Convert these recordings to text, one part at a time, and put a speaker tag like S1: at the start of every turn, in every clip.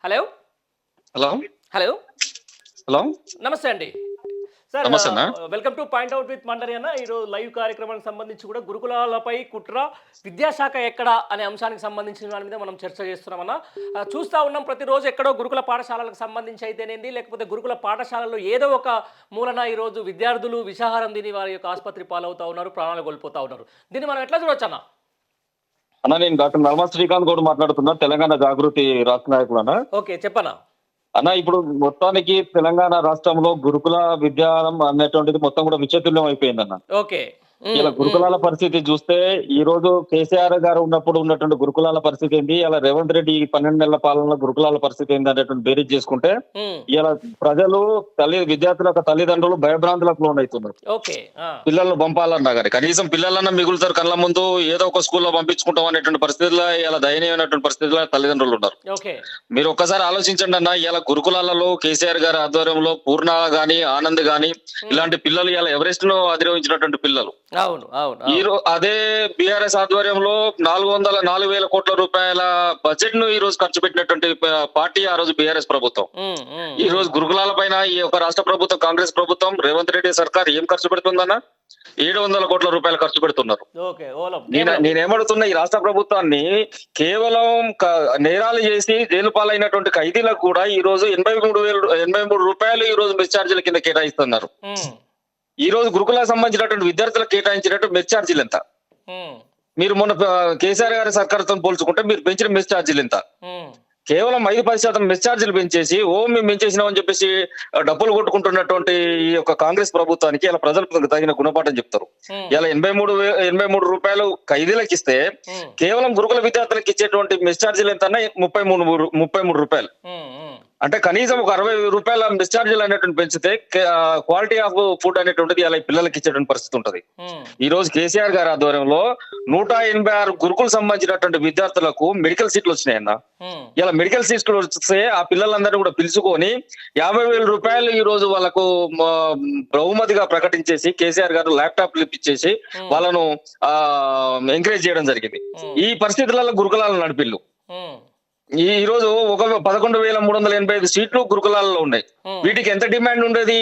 S1: Hello.
S2: Hello.
S1: Hello.
S2: Hello.
S1: నమస్తే అండి. Sir
S2: నమస్తే అన్న.
S1: Welcome to point out with Mandari అన్న. ఈరోజు లైవ్ కార్యక్రమానికి సంబంధించి కూడా గురుకులాలపై కుట్ర, విద్యాశాఖ ఎక్కడ అనే అంశానికి సంబంధించిన దాని మీద మనం చర్చ చేస్తున్నామన్న. చూస్తూ ఉన్నాం ప్రతిరోజు ఎక్కడో గురుకుల పాఠశాలలకు సంబంధించి అయితేనేది, లేకపోతే గురుకుల పాఠశాలలో ఏదో ఒక మూలన ఈరోజు విద్యార్థులు విషాహారం తిని వారి యొక్క ఆసుపత్రి పాలవుతూ ఉన్నారు, ప్రాణాలు కోల్పోతూ ఉన్నారు. దీన్ని మనం ఎట్లా చూడొచ్చు అన్న?
S2: అన్న నేను డాక్టర్ నర్మా శ్రీకాంత్ గౌడ్ మాట్లాడుతున్నా, తెలంగాణ జాగృతి రాష్ట్ర నాయకుడు అన్న.
S1: ఓకే, చెప్పనా
S2: అన్న, ఇప్పుడు మొత్తానికి తెలంగాణ రాష్ట్రంలో గురుకుల విద్యాలయం అనేటువంటిది మొత్తం కూడా విచ్ఛిన్నం అయిపోయిందన్న.
S1: ఓకే.
S2: ఇలా గురుకులాల పరిస్థితి చూస్తే ఈ రోజు కేసీఆర్ గారు ఉన్నప్పుడు ఉన్నటువంటి గురుకులాల పరిస్థితి ఏంటి, ఇలా రేవంత్ రెడ్డి 12 నెలల పాలనలో గురుకులాల పరిస్థితి ఏంటి అనేటువంటి బేరీజ్ చేసుకుంటే ఇలా ప్రజలు విద్యార్థుల యొక్క తల్లిదండ్రులు భయభ్రాంతులకు లోనవుతున్నారు.
S1: ఓకే.
S2: పిల్లలను పంపాలన్నా కానీ కనీసం పిల్లలన్నా మిగులుతారు కళ్ళ ముందు, ఏదో ఒక స్కూల్లో పంపించుకుంటాం అనేటువంటి పరిస్థితుల్లో ఇలా దయనీయమైనటువంటి పరిస్థితుల్లో తల్లిదండ్రులు ఉన్నారు.
S1: ఓకే.
S2: మీరు ఒక్కసారి ఆలోచించండి అన్న, ఇలా గురుకులాలలో కేసీఆర్ గారి ఆధ్వర్యంలో పూర్ణ గాని ఆనంద్ గాని ఇలాంటి పిల్లలు ఇలా ఎవరెస్ట్ ను అధిరోహించినటువంటి పిల్లలు.
S1: అవును అవును.
S2: అదే బీఆర్ఎస్ ఆధ్వర్యంలో 4,000 కోట్ల రూపాయల బడ్జెట్ ను ఈ రోజు ఖర్చు పెట్టినటువంటి పార్టీ ఆ రోజు బీఆర్ఎస్ ప్రభుత్వం. ఈ రోజు గురుకులాల పైన ఈ యొక్క రాష్ట్ర ప్రభుత్వం, కాంగ్రెస్ ప్రభుత్వం, రేవంత్ రెడ్డి సర్కార్ ఏం ఖర్చు పెడుతుందన్న? 700 కోట్ల రూపాయలు ఖర్చు పెడుతున్నారు. నేనేమడుతున్నా, ఈ రాష్ట్ర ప్రభుత్వాన్ని కేవలం నేరాలు చేసి జైలు పాలైనటువంటి ఖైదీలకు కూడా ఈ రోజు 83 రూపాయలు ఈ రోజు మెస్ ఛార్జీల కింద కేటాయిస్తున్నారు. ఈ రోజు గురుకులకు సంబంధించినటువంటి విద్యార్థులకు కేటాయించినటువంటి మెస్ ఛార్జీలు ఎంత? మీరు మొన్న కేసీఆర్ గారి సర్కార్తో పోల్చుకుంటే మీరు పెంచిన మెస్ ఛార్జీలు ఎంత? కేవలం 5-10% మెస్ ఛార్జీలు పెంచేసి మేము పెంచేసినామని చెప్పేసి డబ్బులు కొట్టుకుంటున్నటువంటి ఈ యొక్క కాంగ్రెస్ ప్రభుత్వానికి ఇలా ప్రజలు తగిన గుణపాఠం చెప్తారు. ఇలా 83 రూపాయలు ఖైదీలకు ఇస్తే కేవలం గురుకుల విద్యార్థులకు ఇచ్చేటువంటి మెస్ ఛార్జీలు ఎంత? 33 రూపాయలు. అంటే కనీసం ఒక 60 రూపాయల మెస్ ఛార్జీలు అనేటువంటి పెంచితే క్వాలిటీ ఆఫ్ ఫుడ్ అనేటువంటిది ఇలా పిల్లలకి ఇచ్చేటువంటి పరిస్థితి ఉంటది. ఈ రోజు కేసీఆర్ గారి ఆధ్వర్యంలో 186 గురుకులకు సంబంధించినటువంటి విద్యార్థులకు మెడికల్ సీట్లు వచ్చినాయన్న. ఇలా మెడికల్ సీట్లు వస్తే ఆ పిల్లలందరినీ కూడా పిలుచుకొని 50,000 రూపాయలు ఈ రోజు వాళ్ళకు బహుమతిగా ప్రకటించేసి కేసీఆర్ గారు ల్యాప్టాప్లు ఇప్పించేసి వాళ్ళను ఎంకరేజ్ చేయడం జరిగింది. ఈ పరిస్థితులలో గురుకులాలను నడిపిల్లు. ఈ రోజు 11,385 సీట్లు గురుకులాల్లో ఉన్నాయి. వీటికి ఎంత డిమాండ్ ఉండేది?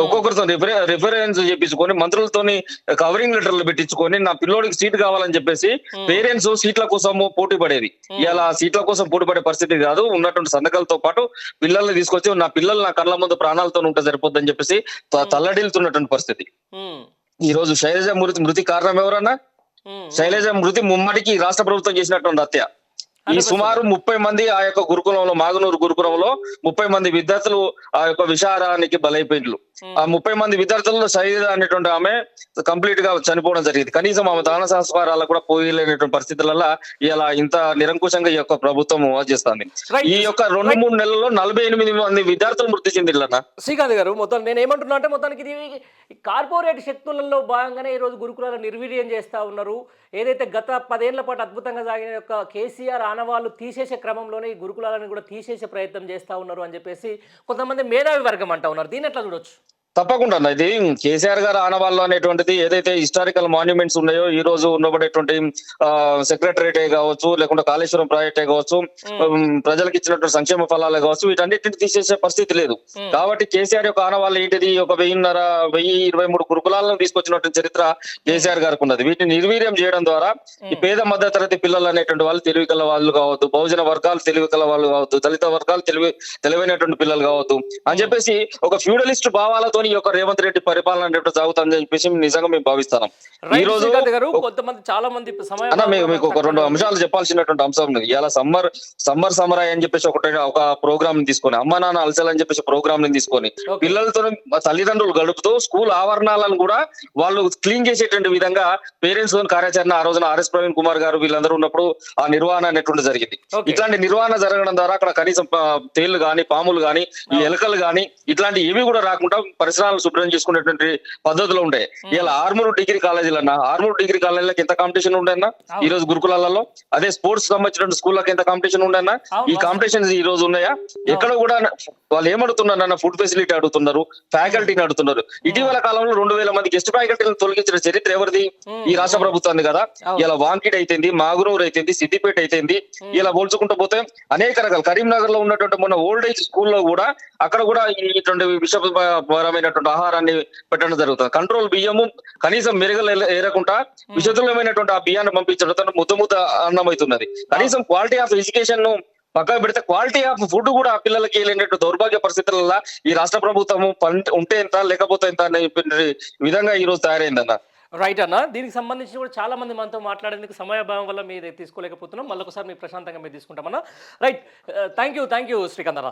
S2: ఒక్కొక్కరితో రిఫరెన్స్ చేపించుకొని మంత్రులతోని కవరింగ్ లెటర్లు పెట్టించుకొని నా పిల్లోడికి సీట్ కావాలని చెప్పేసి పేరెంట్స్ సీట్ల కోసం పోటీ పడేది. ఇలా సీట్ల కోసం పోటీ పడే పరిస్థితి కాదు. ఉన్నటువంటి సంతకాలతో పాటు పిల్లల్ని తీసుకొచ్చి నా పిల్లలు నా కళ్ళ ముందు ప్రాణాలతో ఉంటే సరిపోద్దని చెప్పేసి తల్లడిల్లుతున్నటువంటి పరిస్థితి. ఈ రోజు శైలజ మృతి కారణం ఎవరన్నా? శైలజ మృతి ముమ్మడికి రాష్ట్ర ప్రభుత్వం చేసినటువంటి హత్య. ఈ సుమారు 30 మంది ఆ యొక్క గురుకులంలో, మాగునూరు గురుకులంలో 30 మంది విద్యార్థులు ఆ యొక్క విషారానికి బలైపోయినట్లు. ఆ 30 మంది విద్యార్థులలో శైలజ అనేటువంటి ఆమె కంప్లీట్ గా చనిపోవడం జరిగింది. కనీసం ఆమె దాన సంస్కారాలకు కూడా పోయలేనటువంటి పరిస్థితులలో ఇలా ఇంత నిరంకుశంగా ఈ యొక్క ప్రభుత్వం చేస్తుంది. ఈ యొక్క 2-3 నెలల్లో 48 మంది విద్యార్థులు మృతి చెందిళ్ళన్న.
S1: శ్రీకాంత్ గారు, మొత్తం నేను ఏమంటున్నా అంటే మొత్తానికి ఇది కార్పొరేట్ శక్తులలో భాగంగానే ఈ రోజు గురుకులాలను నిర్వీర్యం చేస్తా ఉన్నారు. ఏదైతే గత 10 ఏళ్ల పాటు అద్భుతంగా సాగిన యొక్క కేసీఆర్ ఆనవాళ్ళు తీసేసే క్రమంలోనే ఈ గురుకులాలను కూడా తీసేసే ప్రయత్నం చేస్తా ఉన్నారు అని చెప్పేసి కొంతమంది మేధావి వర్గం అంటా ఉన్నారు. దీన్ని ఎట్లా చూడొచ్చు?
S2: తప్పకుండా ఇది కేసీఆర్ గారు ఆనవాళ్ళు అనేటువంటిది ఏదైతే హిస్టారికల్ మాన్యుమెంట్స్ ఉన్నాయో, ఈ రోజు ఉండబడేటువంటి సెక్రటరేటే కావచ్చు, లేకుంటే కాళేశ్వరం ప్రాజెక్టే కావచ్చు, ప్రజలకు ఇచ్చినటువంటి సంక్షేమ ఫలాలే కావచ్చు, వీటన్నిటిని తీసేసే పరిస్థితి లేదు. కాబట్టి కేసీఆర్ యొక్క ఆనవాళ్ళు ఏంటిది? ఒక 1023 గురుకులాలను తీసుకొచ్చినటువంటి చరిత్ర కేసీఆర్ గారికి ఉన్నది. వీటిని నిర్వీర్యం చేయడం ద్వారా ఈ పేద మధ్య తరగతి పిల్లలు అనేటువంటి వాళ్ళు తెలివి కల వాళ్ళు కావద్దు, బహుజన వర్గాలు తెలివి కల వాళ్ళు కావద్దు, దళిత వర్గాలు తెలివైనటువంటి పిల్లలు కావద్దు అని చెప్పేసి ఒక ఫ్యూడలిస్ట్ భావాలతో ఈ యొక్క రేవంత్ రెడ్డి పరిపాలన సాగుతుందని చెప్పేసి నిజంగా మేము భావిస్తున్నాం. ఈ రోజు
S1: చాలా మంది
S2: మీకు ఒక 2 అంశాలు చెప్పాల్సినటువంటి అంశం ఉంది. ఇలా సమ్మర్ సమరాయ్ అని చెప్పేసి ఒక ప్రోగ్రామ్ తీసుకొని, అమ్మ నాన్న అలసల్ అని చెప్పేసి ప్రోగ్రామ్ ని తీసుకొని పిల్లలతో తల్లిదండ్రులు గడుపుతూ స్కూల్ ఆవరణాలను కూడా వాళ్ళు క్లీన్ చేసేటువంటి విధంగా పేరెంట్స్ కార్యాచరణ ఆ రోజున ఆర్ఎస్ ప్రవీణ్ కుమార్ గారు వీళ్ళందరూ ఉన్నప్పుడు ఆ నిర్వహణ అనేటువంటి జరిగింది. ఇట్లాంటి నిర్వహణ జరగడం ద్వారా అక్కడ కనీసం తేళ్లు గాని, పాములు గాని, ఈ ఎలుకలు గాని ఇట్లాంటి ఏవి కూడా రాకుండా పరిసరాలను శుభ్రం చేసుకునేటువంటి పద్ధతులు ఉండే. ఇలా ఆర్మూర్ డిగ్రీ కాలేజీలు అన్న, ఆర్మూర్ డిగ్రీ కాలేజీలకు ఎంత కాంపిటీషన్ ఉండేనా ఈ రోజు గురుకులాలలో? అదే స్పోర్ట్స్ సంబంధించిన స్కూళ్ళకి ఎంత కాంపిటీషన్ ఉండేనా? ఈ కాంపిటీషన్స్ ఈ రోజు ఉన్నాయా? ఎక్కడ కూడా వాళ్ళు ఏమడుతున్నారు అన్న, ఫుడ్ ఫెసిలిటీ అడుగుతున్నారు, ఫ్యాకల్టీని అడుగుతున్నారు. ఇటీవల కాలంలో 2000 మంది గెస్ట్ ఫ్యాకల్టీలను తొలగించిన చరిత్ర ఎవరిది? ఈ రాష్ట్ర ప్రభుత్వాన్ని కదా. ఇలా వాంకిడ్ అయితేంది, మాగునూరు అయితేంది, సిద్దిపేట అయితేంది, ఇలా పోల్చుకుంటూ పోతే అనేక రకాల కరీంనగర్ లో ఉన్నటువంటి మొన్న ఓల్డ్ ఏజ్ స్కూల్లో కూడా అక్కడ కూడా ఇటువంటి విషపరమైనటువంటి ఆహారాన్ని పెట్టడం జరుగుతుంది. కంట్రోల్ బియ్యము కనీసం మెరుగలు ఏరకుండా విషతుల్యమైనటువంటి ఆ బియ్యాన్ని పంపించడం ముద్ద అన్నం అవుతున్నది. కనీసం క్వాలిటీ ఆఫ్ ఎడ్యుకేషన్ ను పక్కన పెడితే క్వాలిటీ ఆఫ్ ఫుడ్ కూడా ఆ పిల్లలకి వెళ్ళినట్టు దౌర్భాగ్య పరిస్థితులలో ఈ రాష్ట్ర ప్రభుత్వము ఉంటే ఎంత లేకపోతే ఎంత అనే విధంగా ఈ రోజు తయారైందన్న.
S1: రైట్ అన్న, దీనికి సంబంధించి కూడా చాలా మంది మనతో మాట్లాడేందుకు సమయభావం వల్ల మీరు తీసుకోలేకపోతున్నాం. మళ్ళొకసారి మీ ప్రశాంతంగా మీరు తీసుకుంటామన్నా. రైట్, థ్యాంక్ యూ శ్రీకాంత్ అన్న.